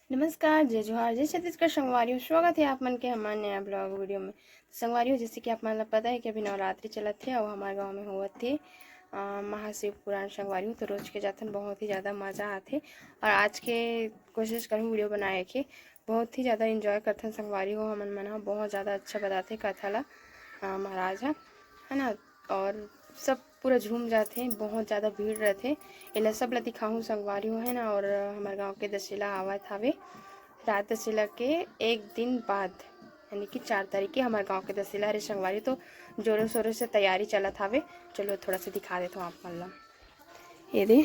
नमस्कार, जय जोहार, जय छत्तीसगढ़ संगवारियों। स्वागत है आप मन के हमारे नया ब्लॉग वीडियो में। संगवारियों, जैसे कि आप मन पता है कि अभी नवरात्रि चलत थे और हमारे गांव में हुआ थे महाशिव पुराण संगवारियों। तो रोज के जाथन बहुत ही ज़्यादा मज़ा आते और आज के कोशिश करूँ वीडियो बनाए के बहुत ही ज़्यादा इंजॉय करथन संगवारियों। हमन मना बहुत ज़्यादा अच्छा बताते कथा ला महाराज है ना। और सब पूरा झूम जाते, बहुत ज़्यादा भीड़ रहते। इला सब ला दिखाऊँ संगवारियों है ना। और हमारे गांव के दशहरा आवत हवे। रात दशहरा के एक दिन बाद यानी कि 4 तारीख के हमारे गांव के दशहरा हरे संगवारी। तो जोरों शोरों से तैयारी चलत हवे। चलो थोड़ा सा दिखा देता हूँ आप मन ला। ये दे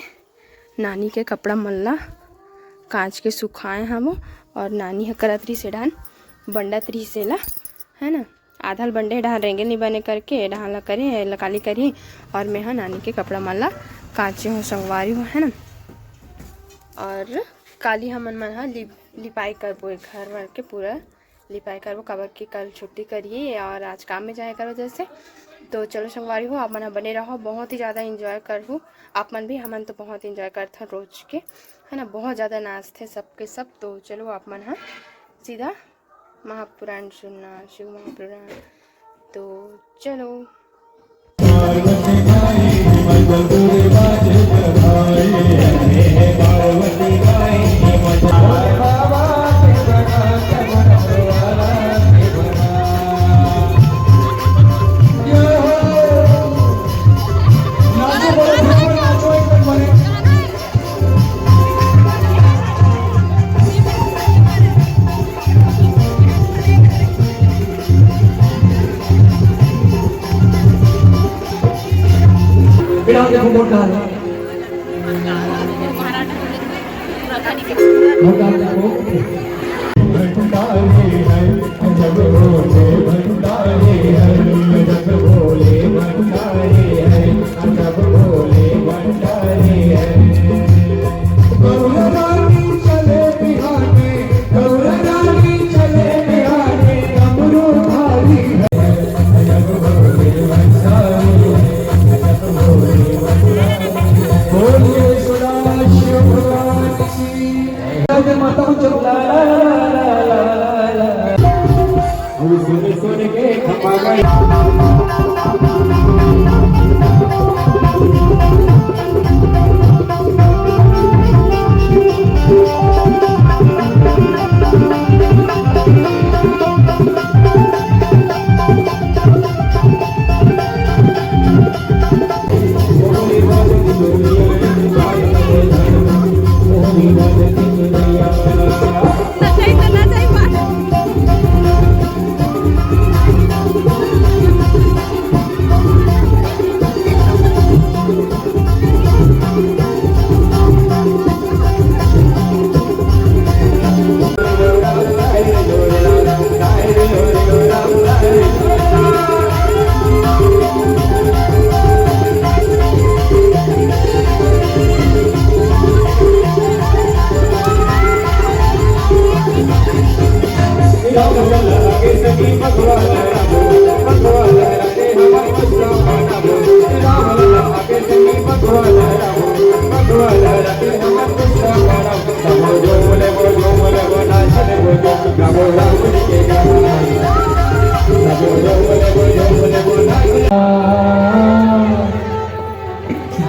नानी के कपड़ा मन ला कांच के सुखाए हम और नानी ह करत रही से डान बंडत रही से ला है ना। आधल बंडे डाल रेंगे नहीं बने करके डाल ला करे लकाली करी और मैं हाँ नानी के कपड़ा मन ला कांचे हो संगवारी हो है ना। और काली हमन मन हाँ लिपाई करबो घर वर के पूरा लिपाई करबो काबर की कल छुट्टी करिए और आज काम में जाए करो जैसे। तो चलो संगवारी हो आप मन बने रहो, बहुत ही ज़्यादा इंजॉय करूँ। आप मन भी हमन तो बहुत इंजॉय करते रोज के है ना। बहुत ज़्यादा नाचते सबके सब। तो चलो आप मन हाँ सीधा महापुराण सुनना, शिव महापुराण। तो चलो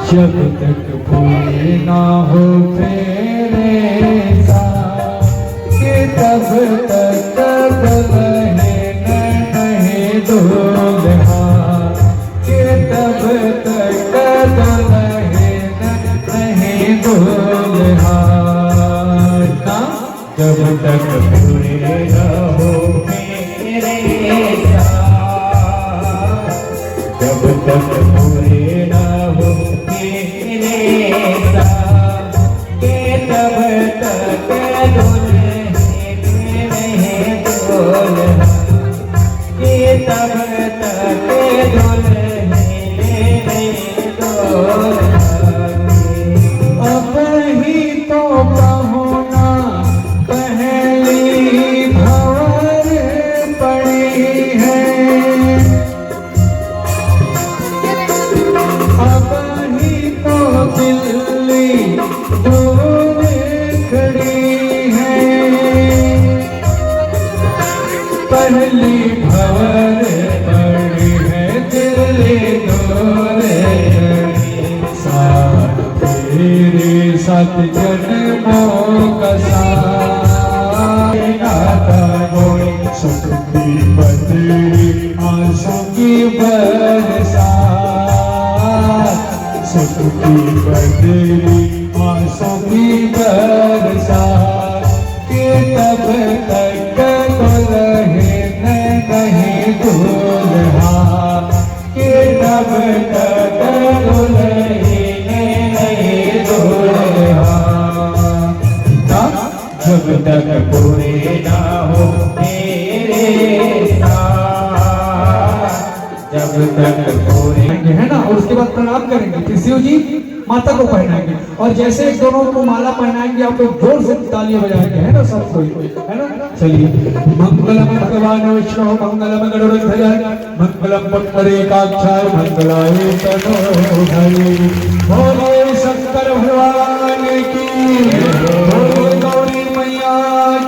जब तक पूरे ना हो तेरे साथ के तब तक नहीं दूल्हा के तब तक नहीं दूल्हा। जब तक पूरे ना हो तेरे साथ जब तक पूरे ना हो दिल्ली जन्मों का साथ गाता कोई सुख की बदली आंसू की बरसात, सुख की बदली आंसू की बरसात, के तब तक दुल्हे नहीं दूल्हा, के तब तक दुल्हे नहीं दूल्हा, जब तक पूरे ना हो मेरे साथ, जब तक पूरे है ना। और उसके बाद प्रणाम करेंगे, फिर शिव जी माता को पहनाएंगे और जैसे दोनों को माला पहनाएंगे आप लोग जोर से तालियां बजाएंगे, है ना सब कोई, है ना। चलिए मंगलम भगवान विष्णु मंगलम गरुड़ध्वज मंगलम पुंडरीकाक्षाय मंगलाय तनोहरि, बोले शंकर भगवान की, बोले गौरी मैया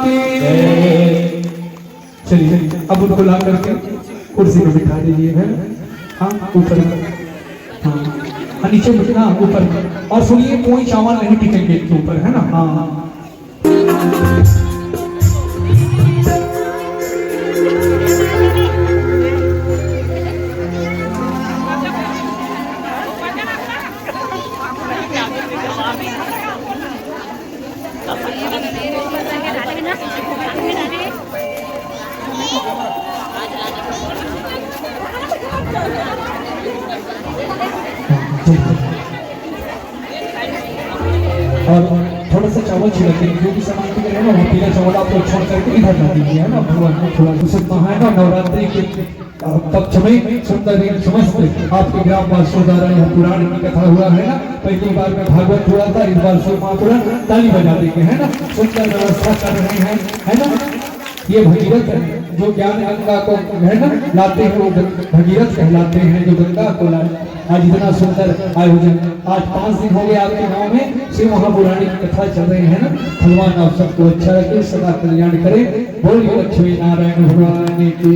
की। चलिए अब उनको ला करके कुर्सी पे बिठा दीजिए, है हाँ ऊपर, हाँ नीचे बिठना ऊपर, और सुनिए कोई चावल नहीं टिकेंगे इसके ऊपर, है ना। हाँ और थोड़ा सा चावल छिड़क देंगे, जो भी सामान के रहे ना वो पीला चावल आप लोग छोड़ करके इधर ला दीजिए, है ना। भगवान को थोड़ा कुछ कहा है ना, नवरात्रि के पक्ष में सुंदर समस्त आपके ग्राम वासियों द्वारा यह पुराण की कथा हुआ है ना। पहली बार में भागवत हुआ था, इस बार शिव महापुराण, ताली बजा देंगे, है ना। सुंदर व्यवस्था कर रहे हैं, है ना। ये भगीरथ है जो ज्ञान गंगा को, है ना, लाते हैं, वो भगीरथ कहलाते हैं जो गंगा को लाए। आज इतना सुंदर आयोजन, आज 5 दिन हो गए आपके गांव में शिव महापुराण की कथा चल रही है ना। भगवान आप सबको अच्छा रखे, सदा कल्याण करे, बोलिए लक्ष्मी नारायण भगवान की।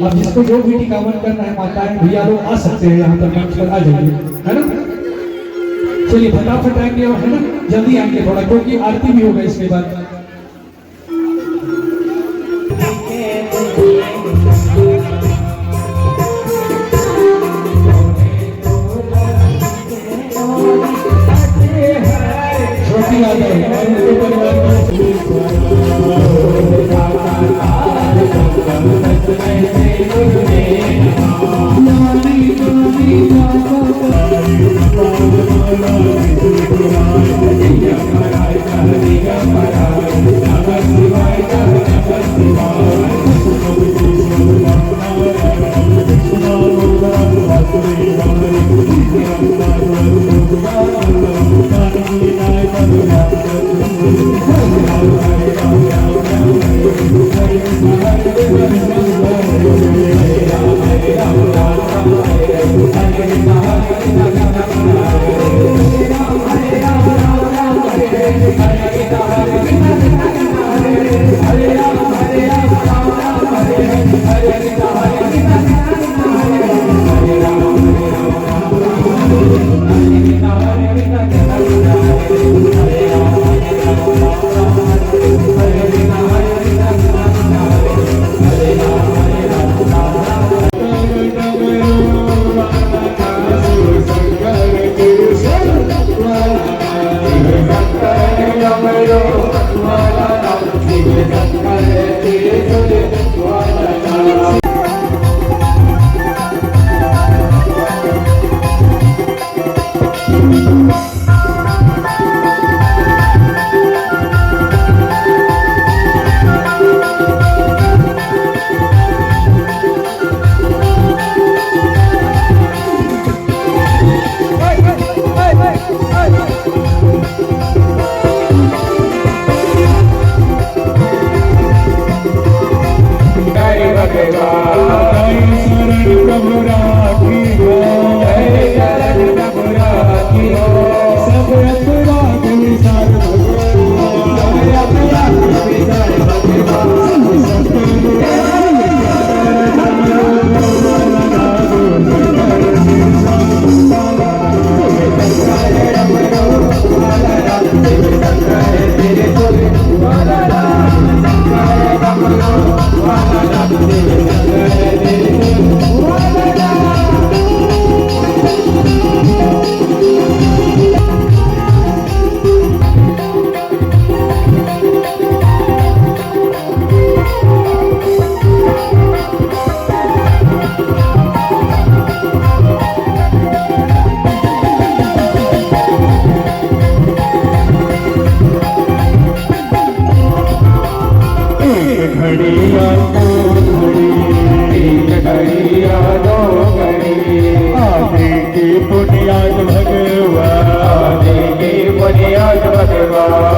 अब जिसको जो भी टीकामन करना है माताएं भैया लोग आ सकते हैं, यहाँ पर मंच पर आ जाइए, है ना। चलिए फटाफट आएंगे, है ना, जल्दी आएंगे थोड़ा, क्योंकि आरती भी होगा इसके बाद। छोटी आ जाए घड़िया थोड़ी एक घड़िया दो घड़ी आदि की बुनियाद भगवान आदि की बुनियाद भगवान